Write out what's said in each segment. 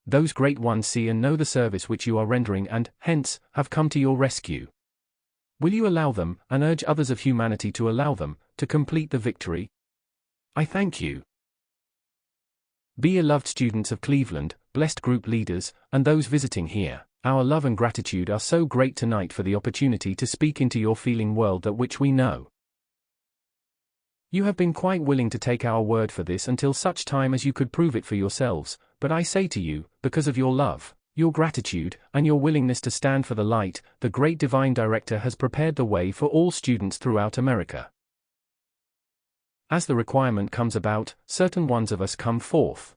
Those great ones see and know the service which you are rendering and, hence, have come to your rescue. Will you allow them, and urge others of humanity to allow them, to complete the victory? I thank you. Beloved students of Cleveland, blessed group leaders, and those visiting here, our love and gratitude are so great tonight for the opportunity to speak into your feeling world that which we know. You have been quite willing to take our word for this until such time as you could prove it for yourselves, but I say to you, because of your love, your gratitude, and your willingness to stand for the light, the great divine director has prepared the way for all students throughout America. As the requirement comes about, certain ones of us come forth.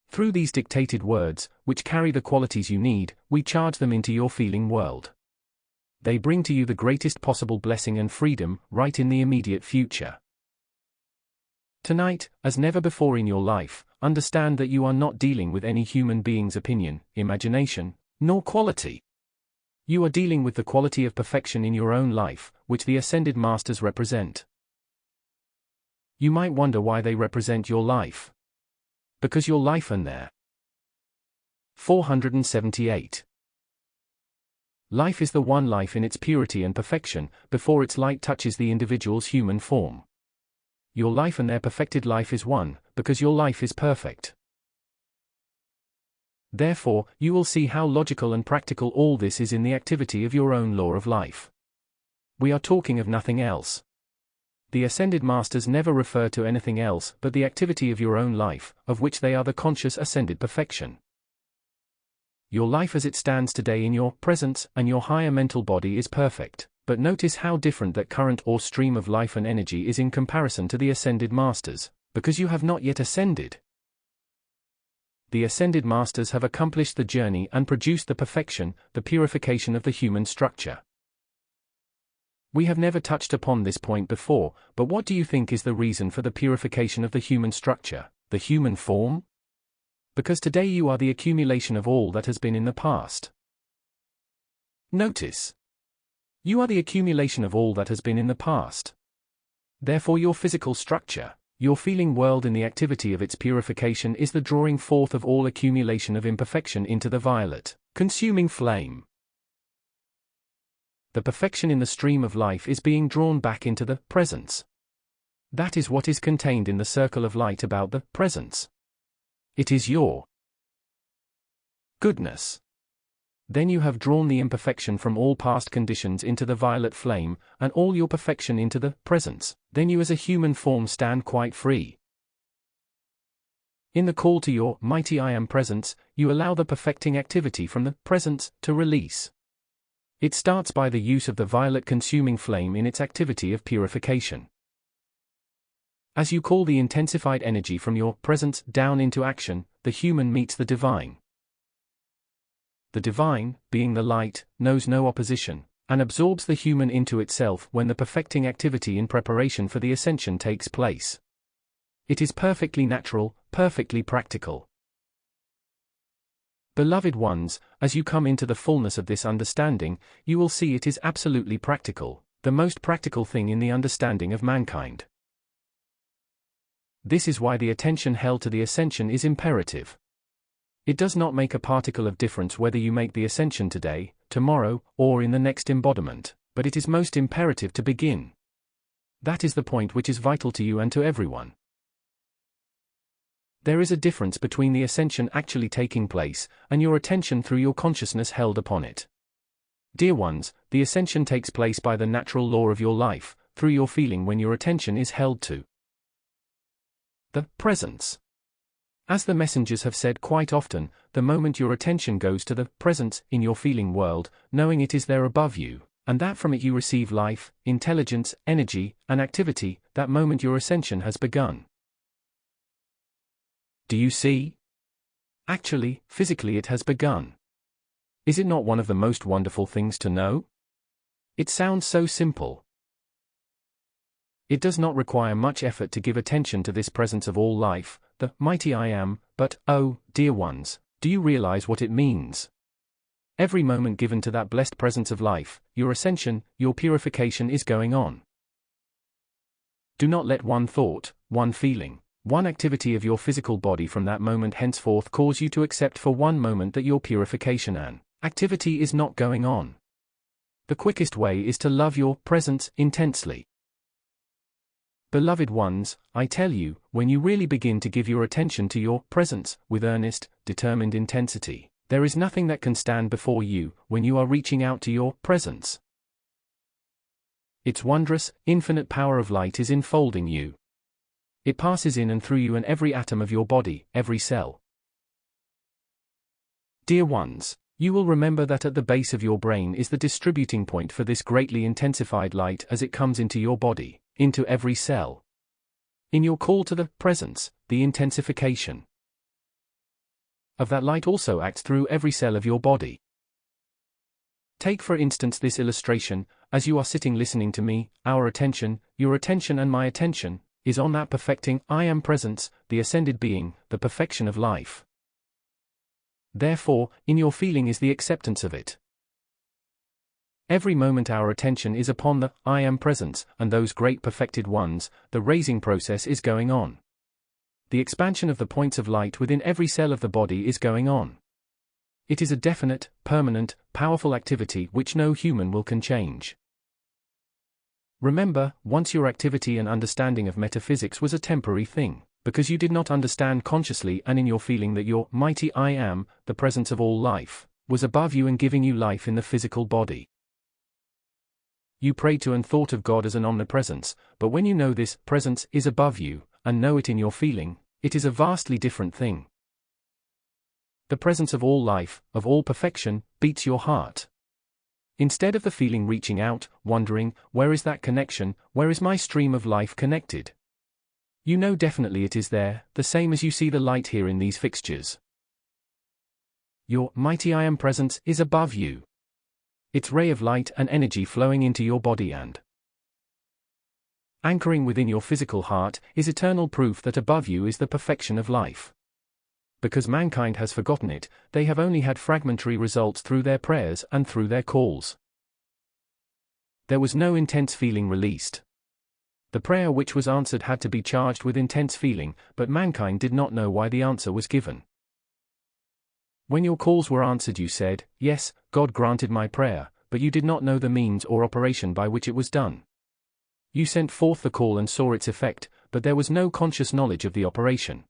Through these dictated words, which carry the qualities you need, we charge them into your feeling world. They bring to you the greatest possible blessing and freedom, right in the immediate future. Tonight, as never before in your life, understand that you are not dealing with any human being's opinion, imagination, nor quality. You are dealing with the quality of perfection in your own life, which the Ascended Masters represent. You might wonder why they represent your life. Because your life and their 478. Life is the one life in its purity and perfection, before its light touches the individual's human form. Your life and their perfected life is one, because your life is perfect. Therefore, you will see how logical and practical all this is in the activity of your own law of life. We are talking of nothing else. The Ascended Masters never refer to anything else but the activity of your own life, of which they are the conscious ascended perfection. Your life as it stands today in your presence and your higher mental body is perfect, but notice how different that current or stream of life and energy is in comparison to the Ascended Masters, because you have not yet ascended. The Ascended Masters have accomplished the journey and produced the perfection, the purification of the human structure. We have never touched upon this point before, but what do you think is the reason for the purification of the human structure, the human form? Because today you are the accumulation of all that has been in the past. Notice. You are the accumulation of all that has been in the past. Therefore your physical structure, your feeling world in the activity of its purification is the drawing forth of all accumulation of imperfection into the violet, consuming flame. The perfection in the stream of life is being drawn back into the presence. That is what is contained in the circle of light about the presence. It is your goodness. Then you have drawn the imperfection from all past conditions into the violet flame, and all your perfection into the presence. Then you as a human form stand quite free. In the call to your mighty I Am presence, you allow the perfecting activity from the presence to release. It starts by the use of the violet consuming flame in its activity of purification. As you call the intensified energy from your presence down into action, the human meets the divine. The divine, being the light, knows no opposition, and absorbs the human into itself when the perfecting activity in preparation for the ascension takes place. It is perfectly natural, perfectly practical. Beloved ones, as you come into the fullness of this understanding, you will see it is absolutely practical, the most practical thing in the understanding of mankind. This is why the attention held to the ascension is imperative. It does not make a particle of difference whether you make the ascension today, tomorrow, or in the next embodiment, but it is most imperative to begin. That is the point which is vital to you and to everyone. There is a difference between the ascension actually taking place, and your attention through your consciousness held upon it. Dear ones, the ascension takes place by the natural law of your life, through your feeling when your attention is held to the presence. As the messengers have said quite often, the moment your attention goes to the presence in your feeling world, knowing it is there above you, and that from it you receive life, intelligence, energy, and activity, that moment your ascension has begun. Do you see? Actually, physically it has begun. Is it not one of the most wonderful things to know? It sounds so simple. It does not require much effort to give attention to this presence of all life, the mighty I Am, but, oh, dear ones, do you realize what it means? Every moment given to that blessed presence of life, your ascension, your purification is going on. Do not let one thought, one feeling, One activity of your physical body from that moment henceforth cause you to accept for one moment that your purification and activity is not going on. The quickest way is to love your presence intensely. Beloved ones, I tell you, when you really begin to give your attention to your presence with earnest, determined intensity, there is nothing that can stand before you when you are reaching out to your presence. Its wondrous, infinite power of light is enfolding you. It passes in and through you and every atom of your body, every cell. Dear ones, you will remember that at the base of your brain is the distributing point for this greatly intensified light as it comes into your body, into every cell. In your call to the presence, the intensification of that light also acts through every cell of your body. Take for instance this illustration, as you are sitting listening to me, our attention, your attention and my attention, is on that perfecting I am presence, the ascended being, the perfection of life. Therefore, in your feeling is the acceptance of it. Every moment our attention is upon the I am presence, and those great perfected ones, the raising process is going on. The expansion of the points of light within every cell of the body is going on. It is a definite, permanent, powerful activity which no human will can change. Remember, once your activity and understanding of metaphysics was a temporary thing, because you did not understand consciously and in your feeling that your mighty I am, the presence of all life, was above you and giving you life in the physical body. You prayed to and thought of God as an omnipresence, but when you know this presence is above you, and know it in your feeling, it is a vastly different thing. The presence of all life, of all perfection, beats your heart. Instead of the feeling reaching out, wondering, where is that connection, where is my stream of life connected? You know definitely it is there, the same as you see the light here in these fixtures. Your mighty I am presence is above you. Its ray of light and energy flowing into your body and anchoring within your physical heart is eternal proof that above you is the perfection of life. Because mankind has forgotten it, they have only had fragmentary results through their prayers and through their calls. There was no intense feeling released. The prayer which was answered had to be charged with intense feeling, but mankind did not know why the answer was given. When your calls were answered you said, yes, God granted my prayer, but you did not know the means or operation by which it was done. You sent forth the call and saw its effect, but there was no conscious knowledge of the operation.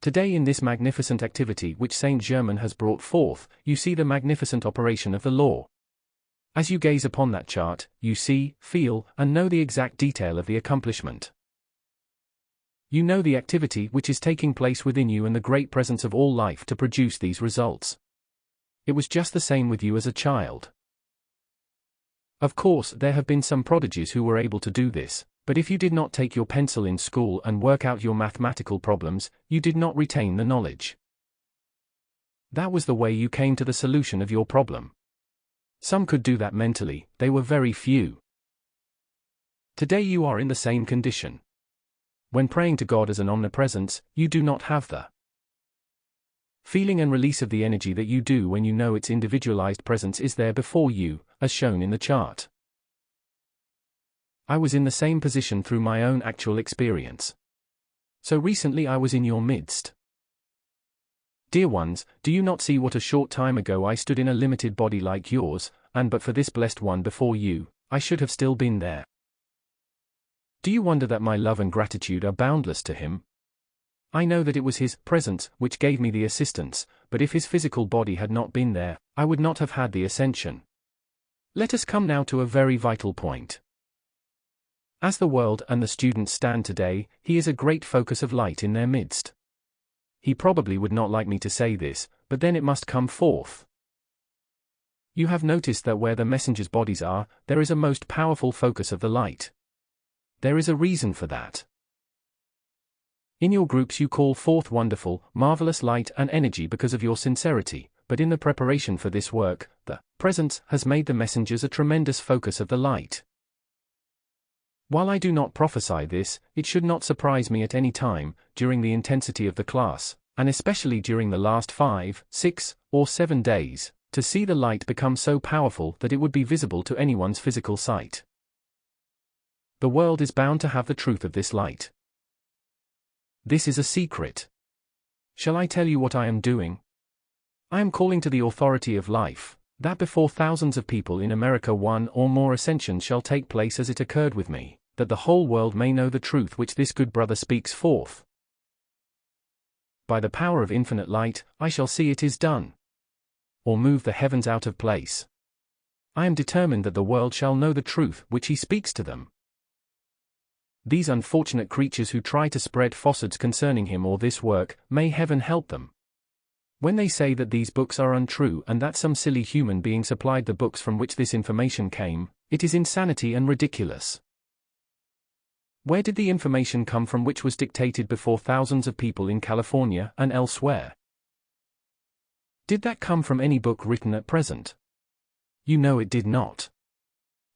Today in this magnificent activity which Saint Germain has brought forth, you see the magnificent operation of the law. As you gaze upon that chart, you see, feel, and know the exact detail of the accomplishment. You know the activity which is taking place within you and the great presence of all life to produce these results. It was just the same with you as a child. Of course, there have been some prodigies who were able to do this. But if you did not take your pencil in school and work out your mathematical problems, you did not retain the knowledge. That was the way you came to the solution of your problem. Some could do that mentally, they were very few. Today you are in the same condition. When praying to God as an omnipresence, you do not have the feeling and release of the energy that you do when you know its individualized presence is there before you, as shown in the chart. I was in the same position through my own actual experience. So recently I was in your midst. Dear ones, do you not see what a short time ago I stood in a limited body like yours, and but for this blessed one before you, I should have still been there? Do you wonder that my love and gratitude are boundless to him? I know that it was his presence which gave me the assistance, but if his physical body had not been there, I would not have had the ascension. Let us come now to a very vital point. As the world and the students stand today, he is a great focus of light in their midst. He probably would not like me to say this, but then it must come forth. You have noticed that where the messengers' bodies are, there is a most powerful focus of the light. There is a reason for that. In your groups you call forth wonderful, marvelous light and energy because of your sincerity, but in the preparation for this work, the presence has made the messengers a tremendous focus of the light. While I do not prophesy this, it should not surprise me at any time, during the intensity of the class, and especially during the last 5, 6, or 7 days, to see the light become so powerful that it would be visible to anyone's physical sight. The world is bound to have the truth of this light. This is a secret. Shall I tell you what I am doing? I am calling to the authority of life, that before thousands of people in America one or more ascensions shall take place as it occurred with me, that the whole world may know the truth which this good brother speaks forth. By the power of infinite light, I shall see it is done. Or move the heavens out of place. I am determined that the world shall know the truth which he speaks to them. These unfortunate creatures who try to spread falsehoods concerning him or this work, may heaven help them. When they say that these books are untrue and that some silly human being supplied the books from which this information came, it is insanity and ridiculous. Where did the information come from which was dictated before thousands of people in California and elsewhere? Did that come from any book written at present? You know it did not.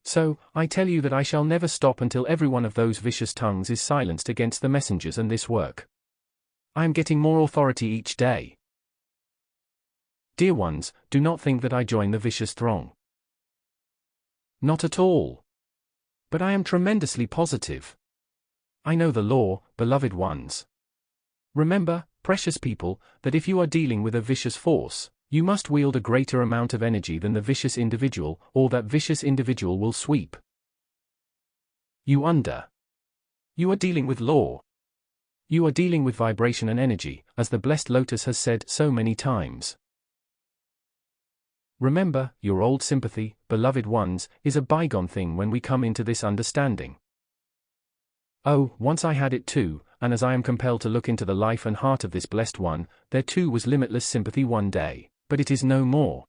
So, I tell you that I shall never stop until every one of those vicious tongues is silenced against the messengers and this work. I am getting more authority each day. Dear ones, do not think that I join the vicious throng. Not at all. But I am tremendously positive. I know the law, beloved ones. Remember, precious people, that if you are dealing with a vicious force, you must wield a greater amount of energy than the vicious individual, or that vicious individual will sweep you under. You are dealing with law. You are dealing with vibration and energy, as the blessed Lotus has said so many times. Remember, your old sympathy, beloved ones, is a bygone thing when we come into this understanding. Oh, once I had it too, and as I am compelled to look into the life and heart of this blessed one, there too was limitless sympathy one day. But it is no more.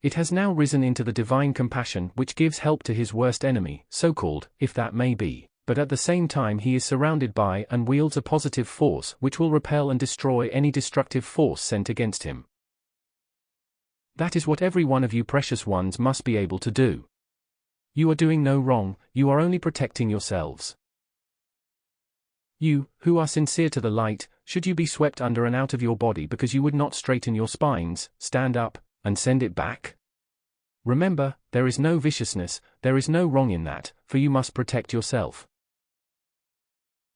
It has now risen into the divine compassion which gives help to his worst enemy, so-called, if that may be, but at the same time he is surrounded by and wields a positive force which will repel and destroy any destructive force sent against him. That is what every one of you precious ones must be able to do. You are doing no wrong, you are only protecting yourselves. You, who are sincere to the light, should you be swept under and out of your body because you would not straighten your spines, stand up, and send it back? Remember, there is no viciousness, there is no wrong in that, for you must protect yourself.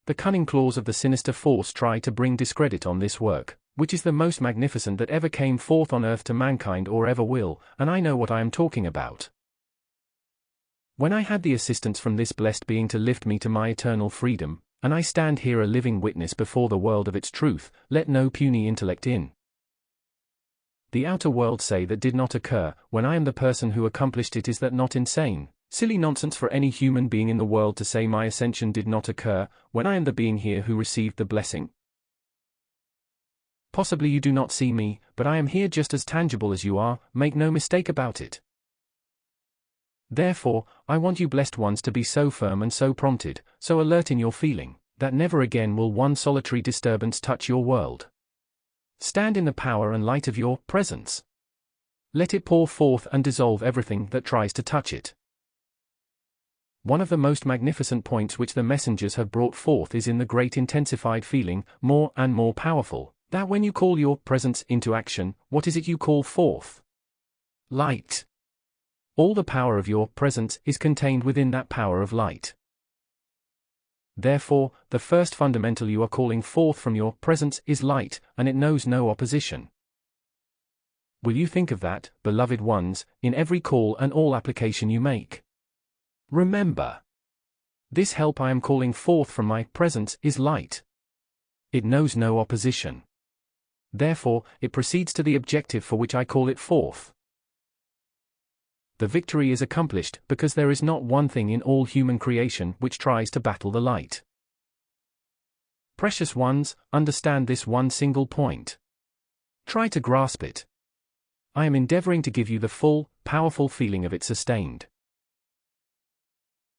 The cunning claws of the sinister force try to bring discredit on this work, which is the most magnificent that ever came forth on earth to mankind or ever will, and I know what I am talking about. When I had the assistance from this blessed being to lift me to my eternal freedom, and I stand here a living witness before the world of its truth, let no puny intellect in the outer world say that did not occur, when I am the person who accomplished it. Is that not insane, silly nonsense for any human being in the world to say my ascension did not occur, when I am the being here who received the blessing? Possibly you do not see me, but I am here just as tangible as you are, make no mistake about it. Therefore, I want you blessed ones to be so firm and so prompted, so alert in your feeling, that never again will one solitary disturbance touch your world. Stand in the power and light of your presence. Let it pour forth and dissolve everything that tries to touch it. One of the most magnificent points which the messengers have brought forth is in the great intensified feeling, more and more powerful, that when you call your presence into action, what is it you call forth? Light. All the power of your presence is contained within that power of light. Therefore, the first fundamental you are calling forth from your presence is light, and it knows no opposition. Will you think of that, beloved ones, in every call and all application you make? Remember, this help I am calling forth from my presence is light. It knows no opposition. Therefore, it proceeds to the objective for which I call it forth. The victory is accomplished because there is not one thing in all human creation which tries to battle the light. Precious ones, understand this one single point. Try to grasp it. I am endeavoring to give you the full, powerful feeling of it sustained.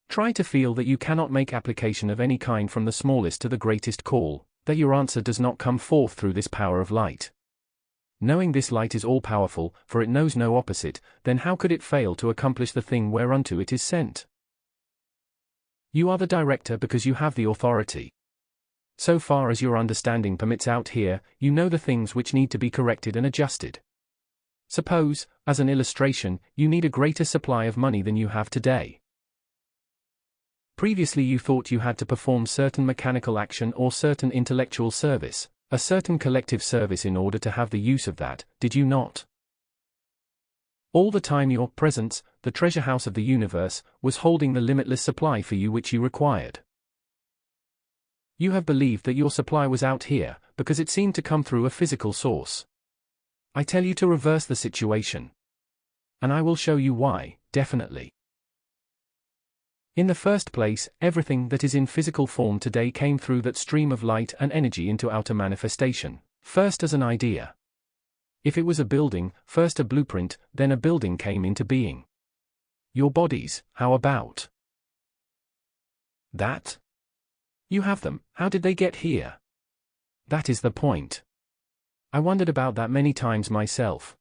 Try to feel that you cannot make application of any kind from the smallest to the greatest call, that your answer does not come forth through this power of light. Knowing this light is all-powerful, for it knows no opposite, then how could it fail to accomplish the thing whereunto it is sent? You are the director because you have the authority. So far as your understanding permits out here, you know the things which need to be corrected and adjusted. Suppose, as an illustration, you need a greater supply of money than you have today. Previously you thought you had to perform certain mechanical action or certain intellectual service, a certain collective service in order to have the use of that, did you not? All the time your presence, the treasure house of the universe, was holding the limitless supply for you which you required. You have believed that your supply was out here, because it seemed to come through a physical source. I tell you to reverse the situation. And I will show you why, definitely. In the first place, everything that is in physical form today came through that stream of light and energy into outer manifestation, first as an idea. If it was a building, first a blueprint, then a building came into being. Your bodies, how about that? You have them, how did they get here? That is the point. I wondered about that many times myself.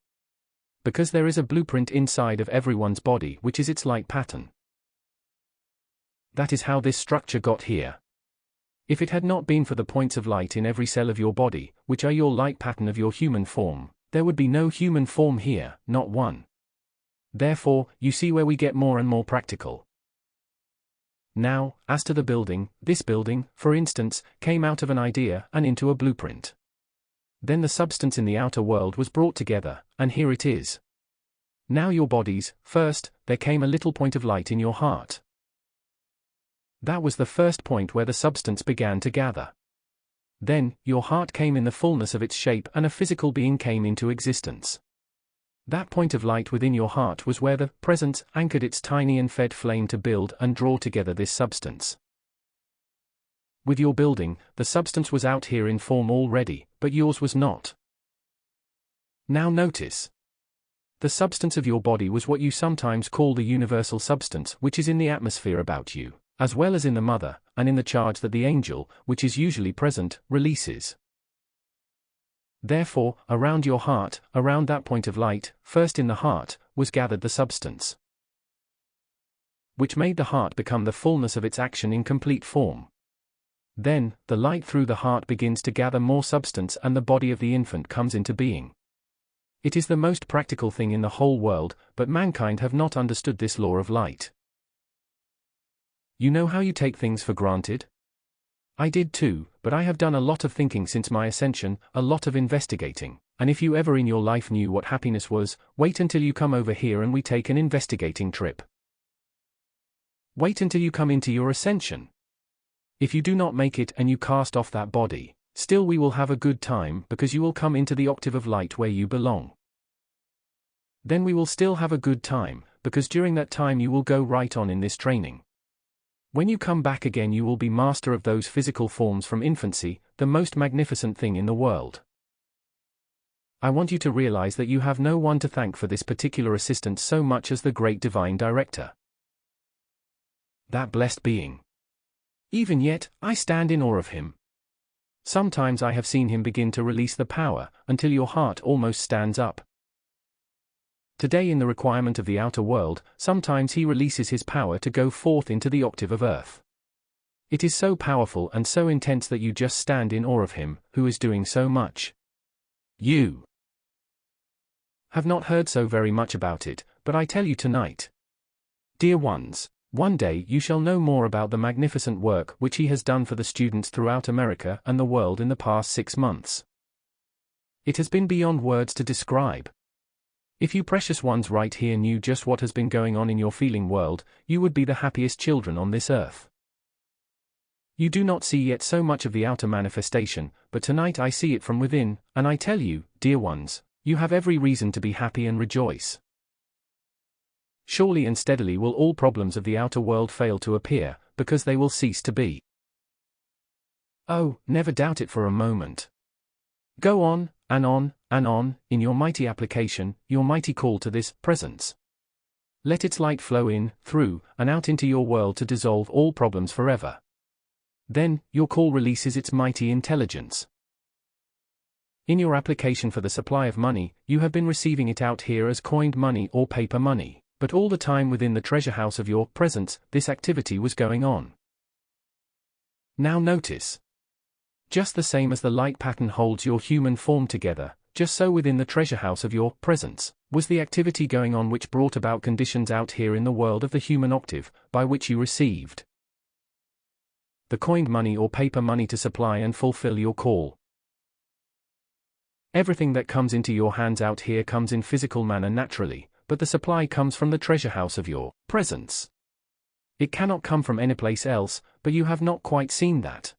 Because there is a blueprint inside of everyone's body which is its light pattern. That is how this structure got here. If it had not been for the points of light in every cell of your body, which are your light pattern of your human form, there would be no human form here, not one. Therefore, you see where we get more and more practical. Now, as to the building, this building, for instance, came out of an idea and into a blueprint. Then the substance in the outer world was brought together, and here it is. Now your bodies, first, there came a little point of light in your heart. That was the first point where the substance began to gather. Then, your heart came in the fullness of its shape and a physical being came into existence. That point of light within your heart was where the presence anchored its tiny and fed flame to build and draw together this substance. With your building, the substance was out here in form already, but yours was not. Now notice. The substance of your body was what you sometimes call the universal substance which is in the atmosphere about you, as well as in the mother, and in the charge that the angel, which is usually present, releases. Therefore, around your heart, around that point of light, first in the heart, was gathered the substance, which made the heart become the fullness of its action in complete form. Then, the light through the heart begins to gather more substance and the body of the infant comes into being. It is the most practical thing in the whole world, but mankind have not understood this law of light. You know how you take things for granted? I did too, but I have done a lot of thinking since my ascension, a lot of investigating, and if you ever in your life knew what happiness was, wait until you come over here and we take an investigating trip. Wait until you come into your ascension. If you do not make it and you cast off that body, still we will have a good time because you will come into the octave of light where you belong. Then we will still have a good time, because during that time you will go right on in this training. When you come back again you will be master of those physical forms from infancy, the most magnificent thing in the world. I want you to realize that you have no one to thank for this particular assistance so much as the great divine director. That blessed being. Even yet, I stand in awe of him. Sometimes I have seen him begin to release the power, until your heart almost stands up. Today in the requirement of the outer world, sometimes he releases his power to go forth into the octave of earth. It is so powerful and so intense that you just stand in awe of him, who is doing so much. You have not heard so very much about it, but I tell you tonight. Dear ones, one day you shall know more about the magnificent work which he has done for the students throughout America and the world in the past 6 months. It has been beyond words to describe. If you precious ones right here knew just what has been going on in your feeling world, you would be the happiest children on this earth. You do not see yet so much of the outer manifestation, but tonight I see it from within, and I tell you, dear ones, you have every reason to be happy and rejoice. Surely and steadily will all problems of the outer world fail to appear, because they will cease to be. Oh, never doubt it for a moment. Go on, and on, and on, in your mighty application, your mighty call to this presence. Let its light flow in, through, and out into your world to dissolve all problems forever. Then, your call releases its mighty intelligence. In your application for the supply of money, you have been receiving it out here as coined money or paper money, but all the time within the treasure house of your presence, this activity was going on. Now notice. Just the same as the light pattern holds your human form together, just so within the treasure house of your presence, was the activity going on which brought about conditions out here in the world of the human octave, by which you received the coined money or paper money to supply and fulfill your call. Everything that comes into your hands out here comes in physical manner naturally, but the supply comes from the treasure house of your presence. It cannot come from any place else, but you have not quite seen that.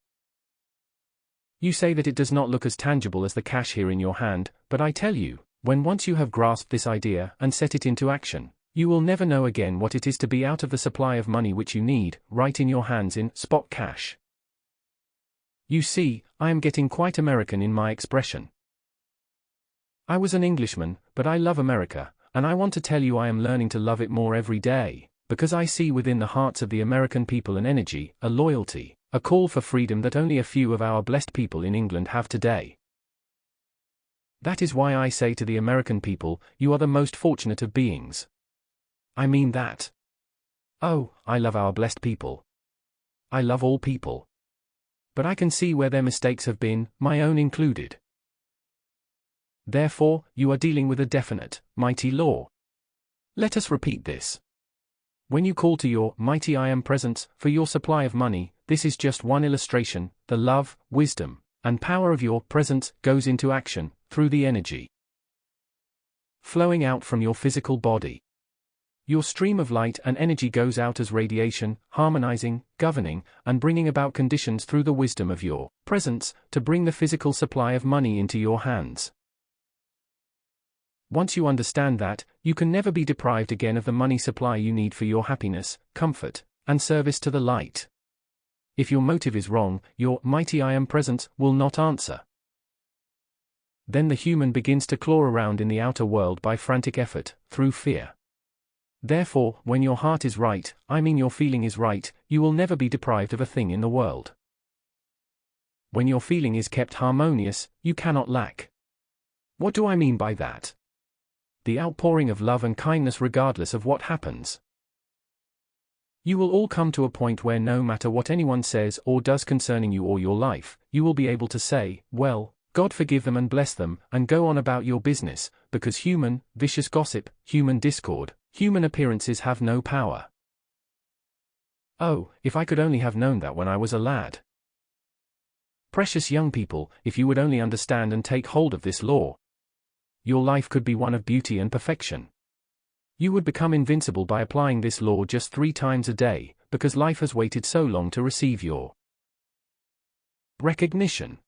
You say that it does not look as tangible as the cash here in your hand, but I tell you, when once you have grasped this idea and set it into action, you will never know again what it is to be out of the supply of money which you need, right in your hands in spot cash. You see, I am getting quite American in my expression. I was an Englishman, but I love America, and I want to tell you I am learning to love it more every day, because I see within the hearts of the American people an energy, a loyalty, a call for freedom that only a few of our blessed people in England have today. That is why I say to the American people, you are the most fortunate of beings. I mean that. Oh, I love our blessed people. I love all people. But I can see where their mistakes have been, my own included. Therefore, you are dealing with a definite, mighty law. Let us repeat this. When you call to your mighty I am presence for your supply of money, this is just one illustration. The love, wisdom, and power of your presence goes into action through the energy flowing out from your physical body. Your stream of light and energy goes out as radiation, harmonizing, governing, and bringing about conditions through the wisdom of your presence to bring the physical supply of money into your hands. Once you understand that, you can never be deprived again of the money supply you need for your happiness, comfort, and service to the light. If your motive is wrong, your mighty I am presence will not answer. Then the human begins to claw around in the outer world by frantic effort, through fear. Therefore, when your heart is right, I mean your feeling is right, you will never be deprived of a thing in the world. When your feeling is kept harmonious, you cannot lack. What do I mean by that? The outpouring of love and kindness regardless of what happens. You will all come to a point where no matter what anyone says or does concerning you or your life, you will be able to say, well, God forgive them and bless them, and go on about your business, because human, vicious gossip, human discord, human appearances have no power. Oh, if I could only have known that when I was a lad. Precious young people, if you would only understand and take hold of this law, your life could be one of beauty and perfection. You would become invincible by applying this law just 3 times a day, because life has waited so long to receive your recognition.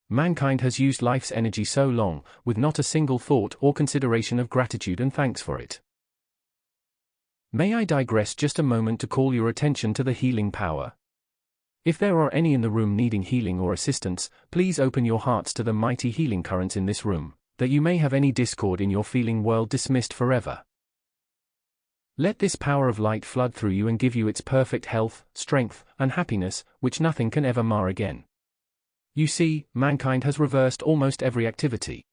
Mankind has used life's energy so long, with not a single thought or consideration of gratitude and thanks for it. May I digress just a moment to call your attention to the healing power? If there are any in the room needing healing or assistance, please open your hearts to the mighty healing currents in this room, that you may have any discord in your feeling world dismissed forever. Let this power of light flood through you and give you its perfect health, strength, and happiness, which nothing can ever mar again. You see, mankind has reversed almost every activity.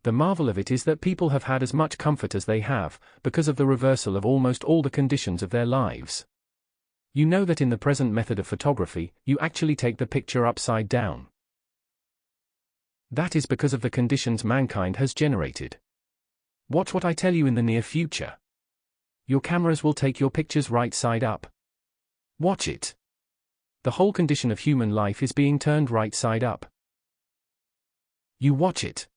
The marvel of it is that people have had as much comfort as they have, because of the reversal of almost all the conditions of their lives. You know that in the present method of photography, you actually take the picture upside down. That is because of the conditions mankind has generated. Watch what I tell you in the near future. Your cameras will take your pictures right side up. Watch it. The whole condition of human life is being turned right side up. You watch it.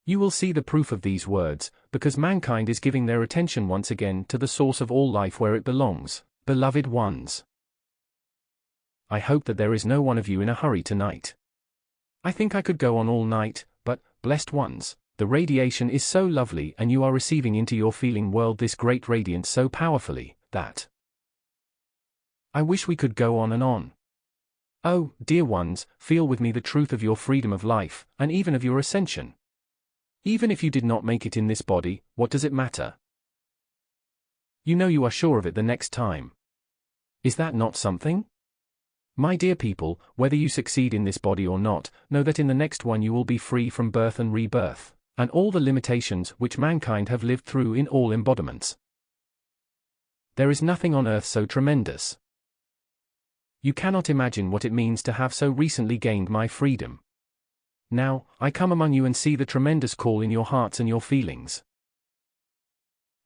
You will see the proof of these words, because mankind is giving their attention once again to the source of all life where it belongs, beloved ones. I hope that there is no one of you in a hurry tonight. I think I could go on all night, but, blessed ones, the radiation is so lovely and you are receiving into your feeling world this great radiance so powerfully, that I wish we could go on and on. Oh, dear ones, feel with me the truth of your freedom of life, and even of your ascension. Even if you did not make it in this body, what does it matter? You know you are sure of it the next time. Is that not something? My dear people, whether you succeed in this body or not, know that in the next one you will be free from birth and rebirth, and all the limitations which mankind have lived through in all embodiments. There is nothing on earth so tremendous. You cannot imagine what it means to have so recently gained my freedom. Now, I come among you and see the tremendous call in your hearts and your feelings.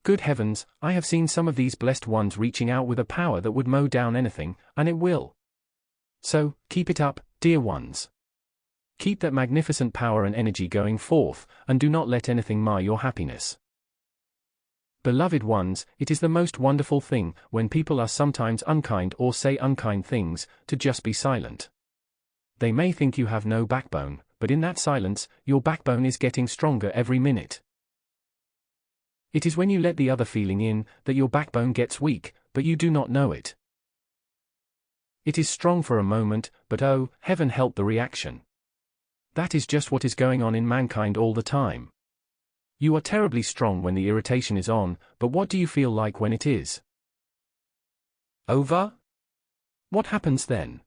Good heavens, I have seen some of these blessed ones reaching out with a power that would mow down anything, and it will. So, keep it up, dear ones. Keep that magnificent power and energy going forth, and do not let anything mar your happiness. Beloved ones, it is the most wonderful thing, when people are sometimes unkind or say unkind things, to just be silent. They may think you have no backbone, but in that silence, your backbone is getting stronger every minute. It is when you let the other feeling in, that your backbone gets weak, but you do not know it. It is strong for a moment, but oh, heaven help the reaction. That is just what is going on in mankind all the time. You are terribly strong when the irritation is on, but what do you feel like when it is over? What happens then?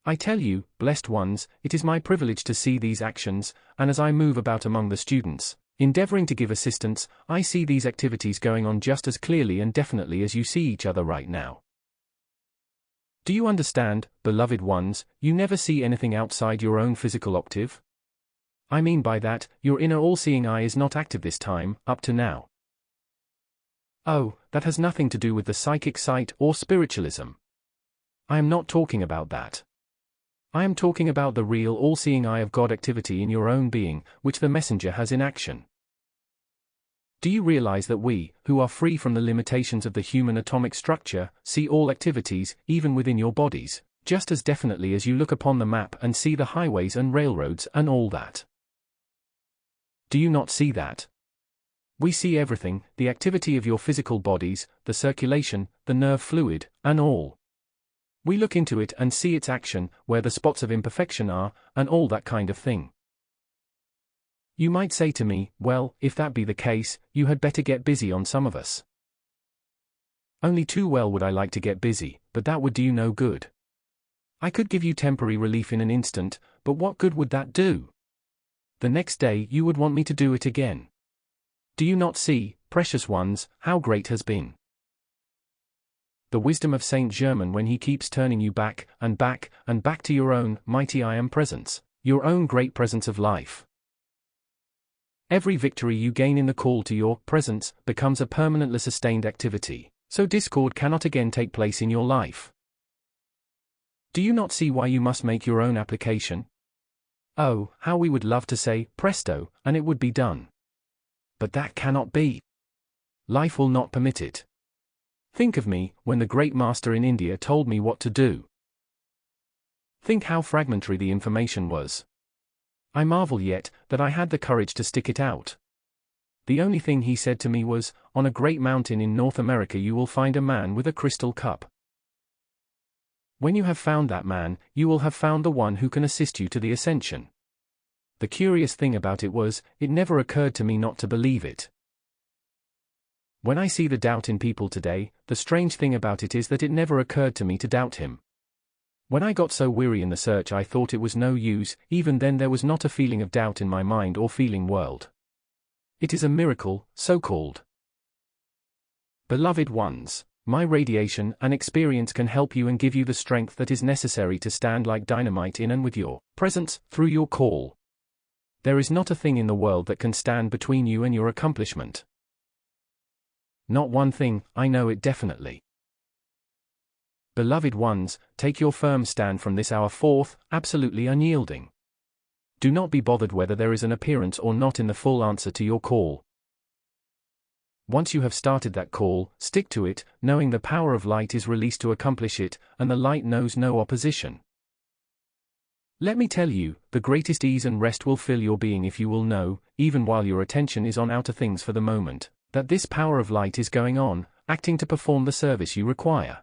I tell you, blessed ones, it is my privilege to see these actions, and as I move about among the students, endeavoring to give assistance, I see these activities going on just as clearly and definitely as you see each other right now. Do you understand, beloved ones, you never see anything outside your own physical octave? I mean by that, your inner all-seeing eye is not active this time, up to now. Oh, that has nothing to do with the psychic sight or spiritualism. I am not talking about that. I am talking about the real all-seeing eye of God activity in your own being, which the messenger has in action. Do you realize that we, who are free from the limitations of the human atomic structure, see all activities, even within your bodies, just as definitely as you look upon the map and see the highways and railroads and all that? Do you not see that? We see everything, the activity of your physical bodies, the circulation, the nerve fluid, and all. We look into it and see its action, where the spots of imperfection are, and all that kind of thing. You might say to me, well, if that be the case, you had better get busy on some of us. Only too well would I like to get busy, but that would do you no good. I could give you temporary relief in an instant, but what good would that do? The next day you would want me to do it again. Do you not see, precious ones, how great has been the wisdom of Saint Germain when he keeps turning you back, and back, and back to your own mighty I am presence, your own great presence of life. Every victory you gain in the call to your presence becomes a permanently sustained activity, so discord cannot again take place in your life. Do you not see why you must make your own application? Oh, how we would love to say, presto, and it would be done. But that cannot be. Life will not permit it. Think of me, when the great master in India told me what to do. Think how fragmentary the information was. I marvel yet, that I had the courage to stick it out. The only thing he said to me was, on a great mountain in North America you will find a man with a crystal cup. When you have found that man, you will have found the one who can assist you to the ascension. The curious thing about it was, it never occurred to me not to believe it. When I see the doubt in people today, the strange thing about it is that it never occurred to me to doubt him. When I got so weary in the search I thought it was no use, even then there was not a feeling of doubt in my mind or feeling world. It is a miracle, so-called. Beloved ones, my radiation and experience can help you and give you the strength that is necessary to stand like dynamite in and with your presence, through your call. There is not a thing in the world that can stand between you and your accomplishment. Not one thing, I know it definitely. Beloved ones, take your firm stand from this hour forth, absolutely unyielding. Do not be bothered whether there is an appearance or not in the full answer to your call. Once you have started that call, stick to it, knowing the power of light is released to accomplish it, and the light knows no opposition. Let me tell you, the greatest ease and rest will fill your being if you will know, even while your attention is on outer things for the moment, that this power of light is going on, acting to perform the service you require.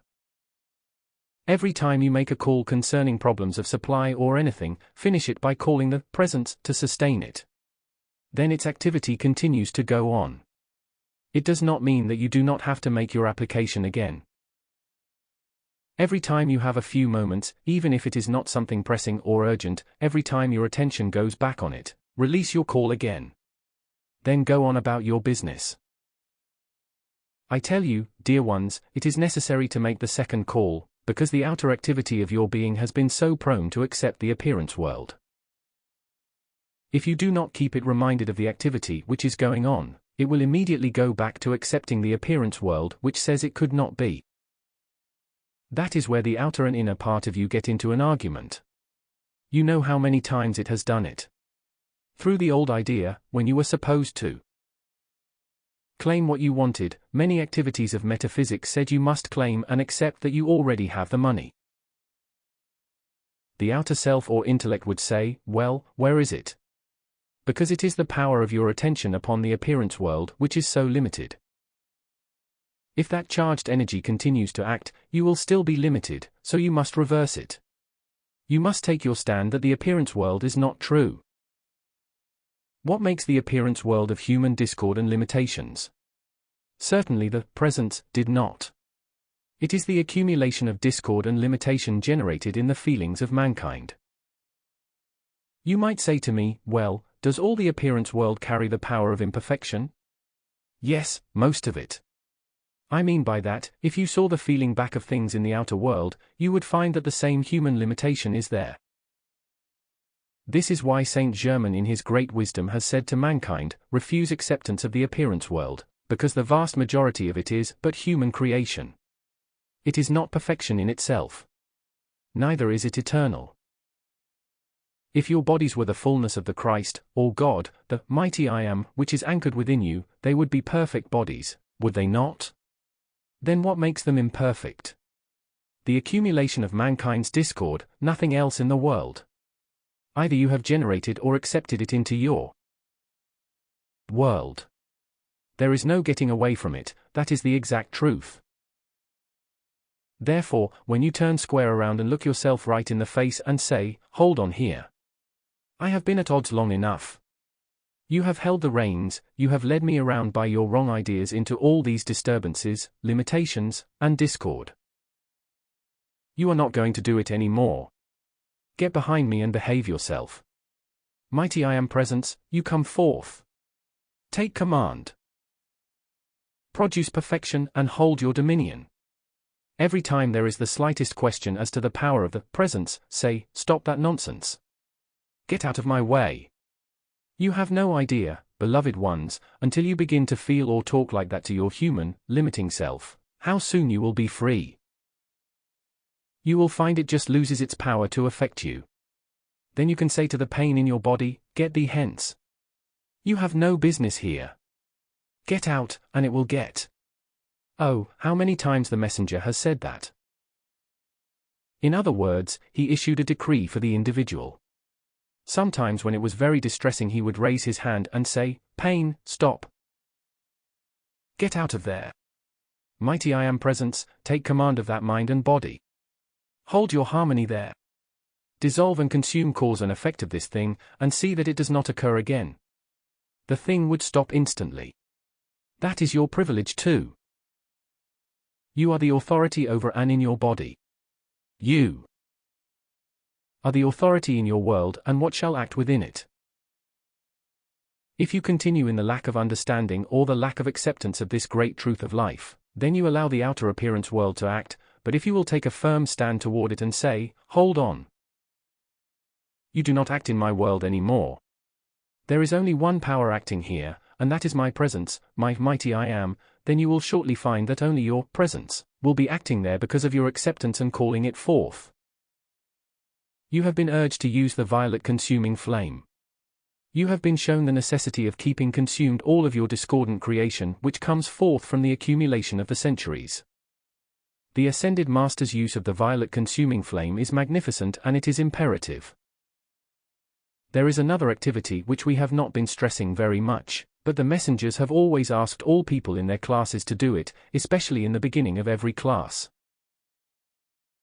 Every time you make a call concerning problems of supply or anything, finish it by calling the presence to sustain it. Then its activity continues to go on. It does not mean that you do not have to make your application again. Every time you have a few moments, even if it is not something pressing or urgent, every time your attention goes back on it, release your call again. Then go on about your business. I tell you, dear ones, it is necessary to make the second call, because the outer activity of your being has been so prone to accept the appearance world. If you do not keep it reminded of the activity which is going on, It will immediately go back to accepting the appearance world which says it could not be. That is where the outer and inner part of you get into an argument. You know how many times it has done it. Through the old idea, when you were supposed to claim what you wanted, many activities of metaphysics said you must claim and accept that you already have the money. The outer self or intellect would say, well, where is it? Because it is the power of your attention upon the appearance world which is so limited. If that charged energy continues to act, you will still be limited, so you must reverse it. You must take your stand that the appearance world is not true. What makes the appearance world of human discord and limitations? Certainly the presence did not. It is the accumulation of discord and limitation generated in the feelings of mankind. You might say to me, well, does all the appearance world carry the power of imperfection? Yes, most of it. I mean by that, if you saw the feeling back of things in the outer world, you would find that the same human limitation is there. This is why Saint Germain in his great wisdom has said to mankind, refuse acceptance of the appearance world, because the vast majority of it is but human creation. It is not perfection in itself. Neither is it eternal. If your bodies were the fullness of the Christ, or God, the mighty I Am, which is anchored within you, they would be perfect bodies, would they not? Then what makes them imperfect? The accumulation of mankind's discord, nothing else in the world. Either you have generated or accepted it into your world. There is no getting away from it, that is the exact truth. Therefore, when you turn square around and look yourself right in the face and say, hold on here. I have been at odds long enough. You have held the reins, you have led me around by your wrong ideas into all these disturbances, limitations, and discord. You are not going to do it any more. Get behind me and behave yourself. Mighty I Am presence, you come forth. Take command. Produce perfection and hold your dominion. Every time there is the slightest question as to the power of the presence, say, stop that nonsense. Get out of my way. You have no idea, beloved ones, until you begin to feel or talk like that to your human, limiting self, how soon you will be free. You will find it just loses its power to affect you. Then you can say to the pain in your body, get thee hence. You have no business here. Get out, and it will get. Oh, how many times the messenger has said that. In other words, he issued a decree for the individual. Sometimes when it was very distressing he would raise his hand and say, pain, stop. Get out of there. Mighty I Am presence, take command of that mind and body. Hold your harmony there. Dissolve and consume cause and effect of this thing, and see that it does not occur again. The thing would stop instantly. That is your privilege too. You are the authority over and in your body. You are the authority in your world and what shall act within it. If you continue in the lack of understanding or the lack of acceptance of this great truth of life, then you allow the outer appearance world to act, but if you will take a firm stand toward it and say, hold on. You do not act in my world anymore. There is only one power acting here, and that is my presence, my mighty I Am, then you will shortly find that only your presence will be acting there because of your acceptance and calling it forth. You have been urged to use the violet consuming flame. You have been shown the necessity of keeping consumed all of your discordant creation which comes forth from the accumulation of the centuries. The Ascended Master's use of the violet consuming flame is magnificent and it is imperative. There is another activity which we have not been stressing very much, but the messengers have always asked all people in their classes to do it, especially in the beginning of every class.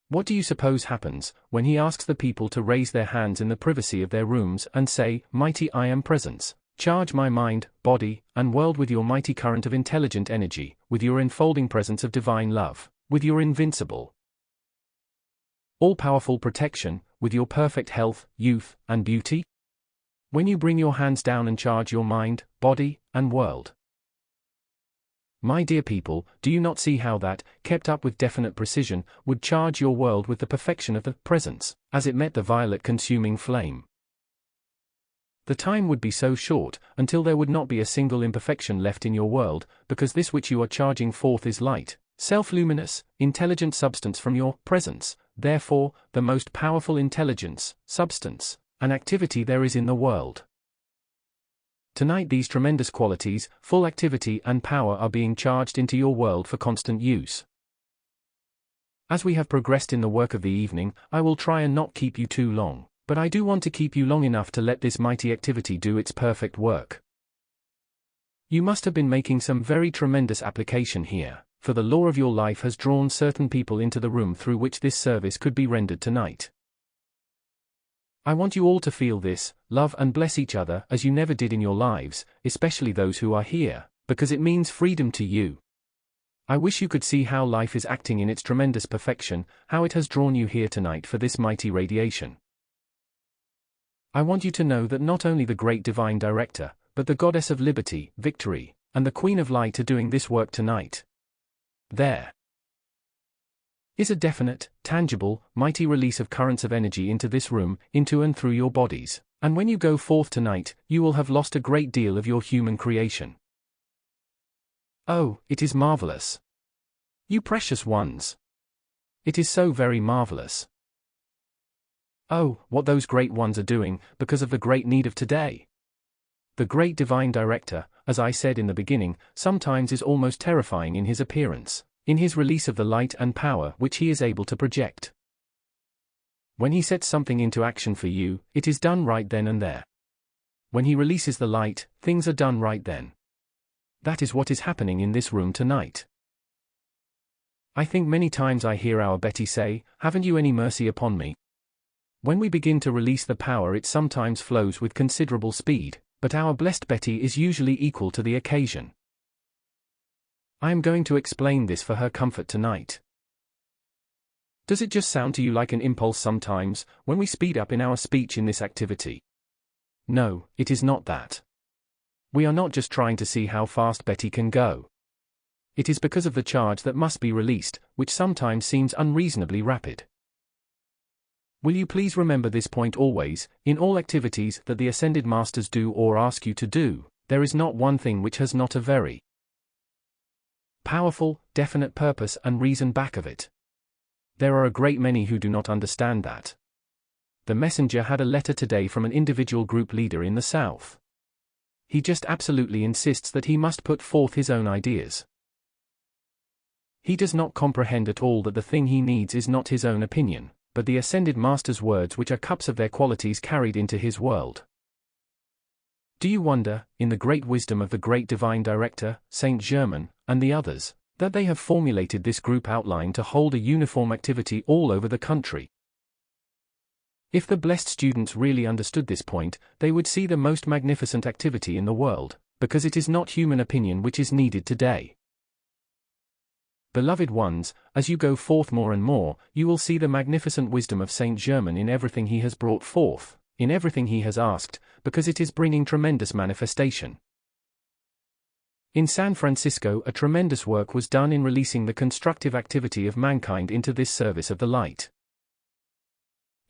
What do you suppose happens when he asks the people to raise their hands in the privacy of their rooms and say, Mighty I Am presence, charge my mind, body, and world with your mighty current of intelligent energy, with your enfolding presence of divine love, with your invincible, all-powerful protection, with your perfect health, youth, and beauty? When you bring your hands down and charge your mind, body, and world. My dear people, do you not see how that, kept up with definite precision, would charge your world with the perfection of the presence, as it met the violet consuming flame? The time would be so short, until there would not be a single imperfection left in your world, because this which you are charging forth is light, self-luminous, intelligent substance from your presence, therefore, the most powerful intelligence, substance, and activity there is in the world. Tonight these tremendous qualities, full activity and power are being charged into your world for constant use. As we have progressed in the work of the evening, I will try and not keep you too long, but I do want to keep you long enough to let this mighty activity do its perfect work. You must have been making some very tremendous application here, for the law of your life has drawn certain people into the room through which this service could be rendered tonight. I want you all to feel this, love and bless each other as you never did in your lives, especially those who are here, because it means freedom to you. I wish you could see how life is acting in its tremendous perfection, how it has drawn you here tonight for this mighty radiation. I want you to know that not only the great divine director, but the goddess of liberty, victory, and the queen of light are doing this work tonight. There is a definite, tangible, mighty release of currents of energy into this room, into and through your bodies, and when you go forth tonight, you will have lost a great deal of your human creation. Oh, it is marvelous. You precious ones. It is so very marvelous. Oh, what those great ones are doing, because of the great need of today. The great divine director, as I said in the beginning, sometimes is almost terrifying in his appearance, in his release of the light and power which he is able to project. When he sets something into action for you, it is done right then and there. When he releases the light, things are done right then. That is what is happening in this room tonight. I think many times I hear our Betty say, "Haven't you any mercy upon me?" When we begin to release the power, it sometimes flows with considerable speed, but our blessed Betty is usually equal to the occasion. I am going to explain this for her comfort tonight. Does it just sound to you like an impulse sometimes, when we speed up in our speech in this activity? No, it is not that. We are not just trying to see how fast Betty can go. It is because of the charge that must be released, which sometimes seems unreasonably rapid. Will you please remember this point always, in all activities that the Ascended Masters do or ask you to do, there is not one thing which has not a very powerful, definite purpose and reason back of it. There are a great many who do not understand that. The messenger had a letter today from an individual group leader in the South. He just absolutely insists that he must put forth his own ideas. He does not comprehend at all that the thing he needs is not his own opinion, but the Ascended Master's words, which are cups of their qualities carried into his world. Do you wonder, in the great wisdom of the great divine director, Saint Germain, and the others, that they have formulated this group outline to hold a uniform activity all over the country? If the blessed students really understood this point, they would see the most magnificent activity in the world, because it is not human opinion which is needed today. Beloved ones, as you go forth more and more, you will see the magnificent wisdom of Saint Germain in everything he has brought forth, in everything he has asked, because it is bringing tremendous manifestation. In San Francisco, a tremendous work was done in releasing the constructive activity of mankind into this service of the light.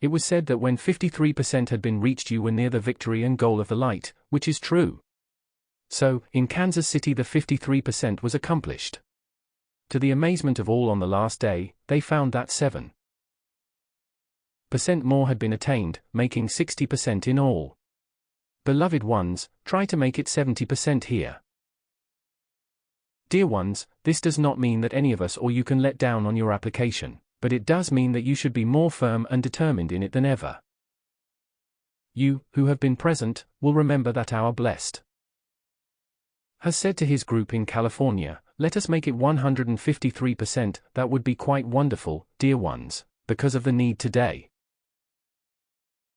It was said that when 53% had been reached, you were near the victory and goal of the light, which is true. So, in Kansas City the 53% was accomplished. To the amazement of all, on the last day, they found that 7% more had been attained, making 60% in all. Beloved ones, try to make it 70% here. Dear ones, this does not mean that any of us or you can let down on your application, but it does mean that you should be more firm and determined in it than ever. You, who have been present, will remember that our blessed has said to his group in California, "Let us make it 153%, that would be quite wonderful, dear ones, because of the need today."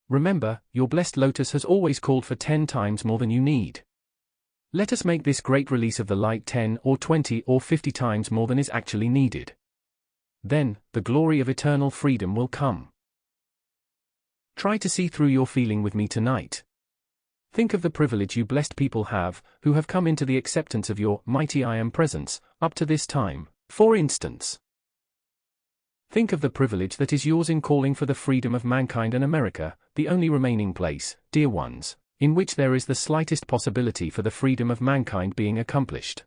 Remember, your blessed lotus has always called for 10 times more than you need. Let us make this great release of the light 10 or 20 or 50 times more than is actually needed. Then, the glory of eternal freedom will come. Try to see through your feeling with me tonight. Think of the privilege you blessed people have, who have come into the acceptance of your mighty I Am presence, up to this time, for instance. Think of the privilege that is yours in calling for the freedom of mankind and America, the only remaining place, dear ones, in which there is the slightest possibility for the freedom of mankind being accomplished.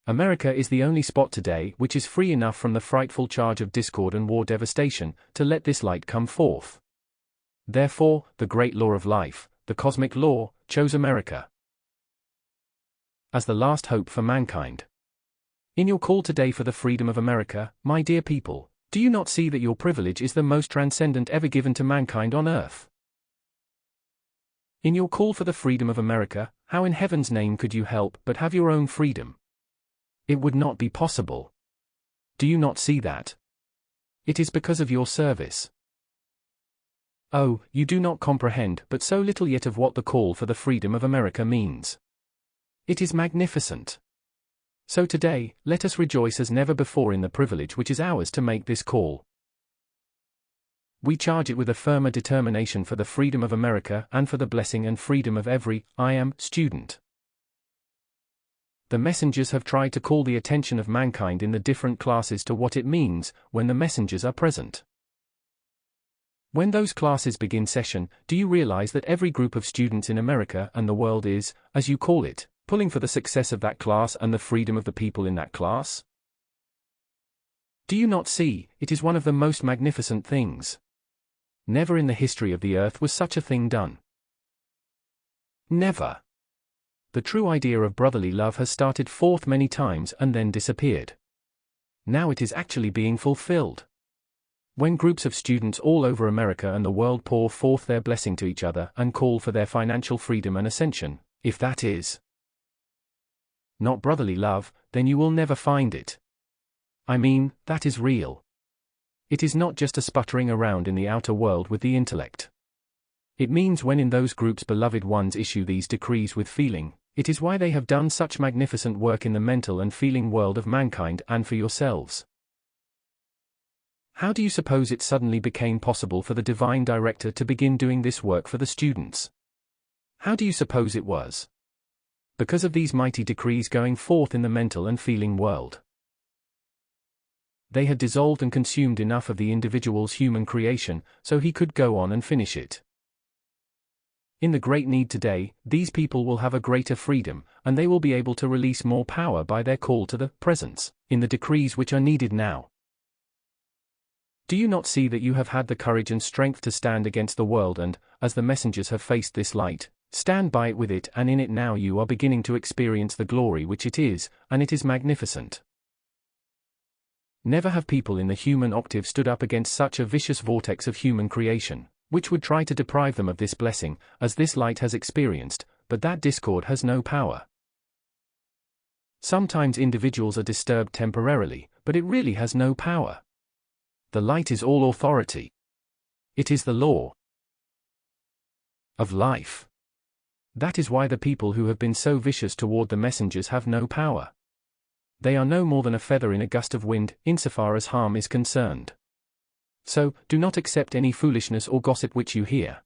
America is the only spot today which is free enough from the frightful charge of discord and war devastation to let this light come forth. Therefore, the great law of life, the cosmic law, chose America as the last hope for mankind. In your call today for the freedom of America, my dear people, do you not see that your privilege is the most transcendent ever given to mankind on earth? In your call for the freedom of America, how in heaven's name could you help but have your own freedom? It would not be possible. Do you not see that? It is because of your service. Oh, you do not comprehend but so little yet of what the call for the freedom of America means. It is magnificent. So today, let us rejoice as never before in the privilege which is ours to make this call. We charge it with a firmer determination for the freedom of America and for the blessing and freedom of every student. The messengers have tried to call the attention of mankind in the different classes to what it means when the messengers are present. When those classes begin session, do you realize that every group of students in America and the world is, as you call it, pulling for the success of that class and the freedom of the people in that class? Do you not see, it is one of the most magnificent things. Never in the history of the earth was such a thing done. Never. The true idea of brotherly love has started forth many times and then disappeared. Now it is actually being fulfilled. When groups of students all over America and the world pour forth their blessing to each other and call for their financial freedom and ascension, if that is not brotherly love, then you will never find it. I mean, that is real. It is not just a sputtering around in the outer world with the intellect. It means when in those groups beloved ones issue these decrees with feeling. It is why they have done such magnificent work in the mental and feeling world of mankind and for yourselves. How do you suppose it suddenly became possible for the divine director to begin doing this work for the students? How do you suppose it was? Because of these mighty decrees going forth in the mental and feeling world. They had dissolved and consumed enough of the individual's human creation, so he could go on and finish it. In the great need today, these people will have a greater freedom, and they will be able to release more power by their call to the presence, in the decrees which are needed now. Do you not see that you have had the courage and strength to stand against the world and, as the messengers have faced this light, stand by it with it, and in it now you are beginning to experience the glory which it is, and it is magnificent. Never have people in the human octave stood up against such a vicious vortex of human creation, which would try to deprive them of this blessing, as this light has experienced, but that discord has no power. Sometimes individuals are disturbed temporarily, but it really has no power. The light is all authority. It is the law of life. That is why the people who have been so vicious toward the messengers have no power. They are no more than a feather in a gust of wind, insofar as harm is concerned. So, do not accept any foolishness or gossip which you hear.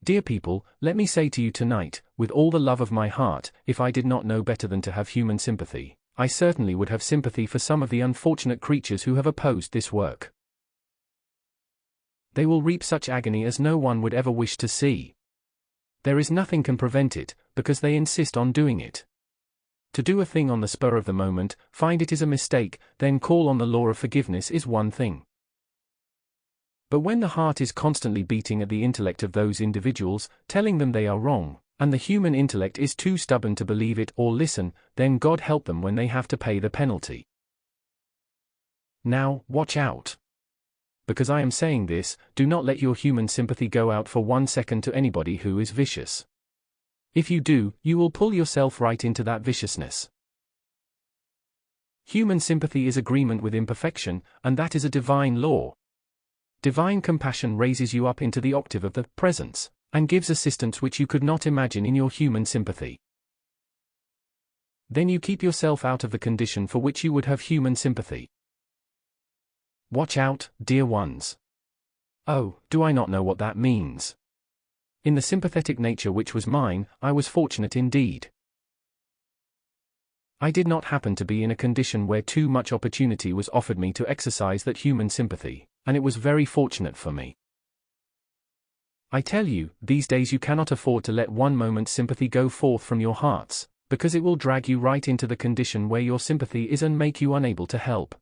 Dear people, let me say to you tonight, with all the love of my heart, if I did not know better than to have human sympathy, I certainly would have sympathy for some of the unfortunate creatures who have opposed this work. They will reap such agony as no one would ever wish to see. There is nothing can prevent it, because they insist on doing it. To do a thing on the spur of the moment, find it is a mistake, then call on the law of forgiveness is one thing. But when the heart is constantly beating at the intellect of those individuals, telling them they are wrong, and the human intellect is too stubborn to believe it or listen, then God help them when they have to pay the penalty. Now, watch out. Because I am saying this, do not let your human sympathy go out for 1 second to anybody who is vicious. If you do, you will pull yourself right into that viciousness. Human sympathy is agreement with imperfection, and that is a divine law. Divine compassion raises you up into the octave of the presence, and gives assistance which you could not imagine in your human sympathy. Then you keep yourself out of the condition for which you would have human sympathy. Watch out, dear ones. Oh, do I not know what that means? In the sympathetic nature which was mine, I was fortunate indeed. I did not happen to be in a condition where too much opportunity was offered me to exercise that human sympathy, and it was very fortunate for me. I tell you, these days you cannot afford to let one moment's sympathy go forth from your hearts, because it will drag you right into the condition where your sympathy is and make you unable to help.